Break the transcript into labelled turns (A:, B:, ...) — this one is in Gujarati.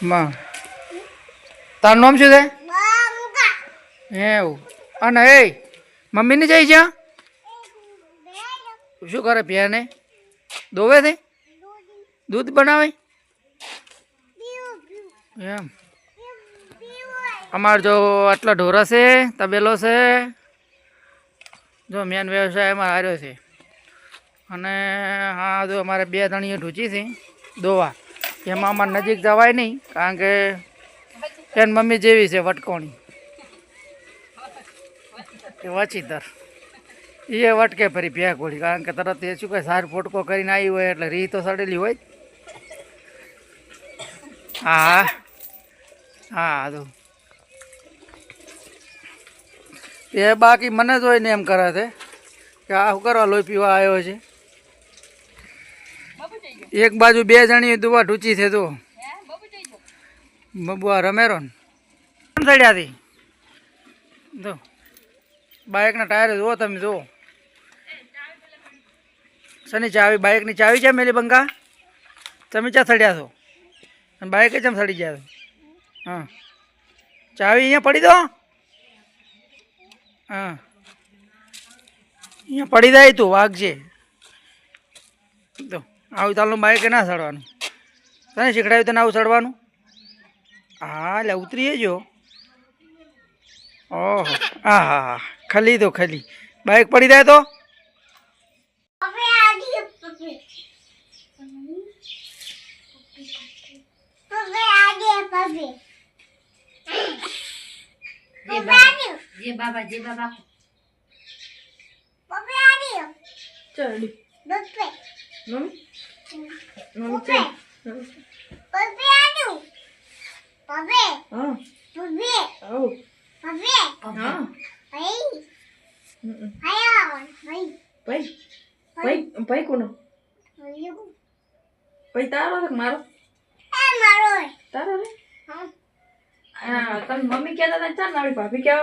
A: માં તારું નામ શું છે એવું? અને એ મમ્મીને જઈ જ્યાં શું કરે પિયાને દોવે છે દૂધ બનાવે એમ? અમારે જો આટલા ઢોરા છે તબેલો છે જો મેન વ્યવસાય એમાં હાર્યો છે. અને હા જો અમારે 2 ધણીઓ ઢૂંચી છે દોવા એમાં અમારે નજીક જવાય નહીં કારણ કે એની મમ્મી જેવી છે વટકોણી એ વચીતર એ વટકે ફરી ભેગોળી કારણ કે તરત એ શું કહે સાર ફોટકો કરીને આવી હોય એટલે રી તો સડેલી હોય. હા હા તો એ બાકી મને જોઈને એમ કરે છે કે આ શું કરવા લોહી પીવા આવ્યો છે. એક બાજુ 2 જણી દુવા ઢૂંચી છે તો બબુઆ રમેરો ને સડ્યાથી જો બાઇકના ટાયર જુઓ તમે જુઓ. શની ચાવી બાઇકની ચાવી છે મેલી બંકા તમે ક્યાં સડ્યા છો અને બાઇક કેમ સડી ગયા? હા ચાવી અહીંયા પડી દો. હા અહીંયા પડી જાય તું વાગજે તો આવું તાલનું બાઇક ના સડવાનું તને શીખડાવ્યું તને આવું સડવાનું? હા એટલે ઉતરી જો. ઓહો હા હા હા ખલી તો ખલી બાઇક પડી જાય તો ભાઈ કોનો ભાઈ તારો છે મારો તારો રે? હા તમે મમ્મી કહેતા હતા ચાલ મારી ભાભી કહેવા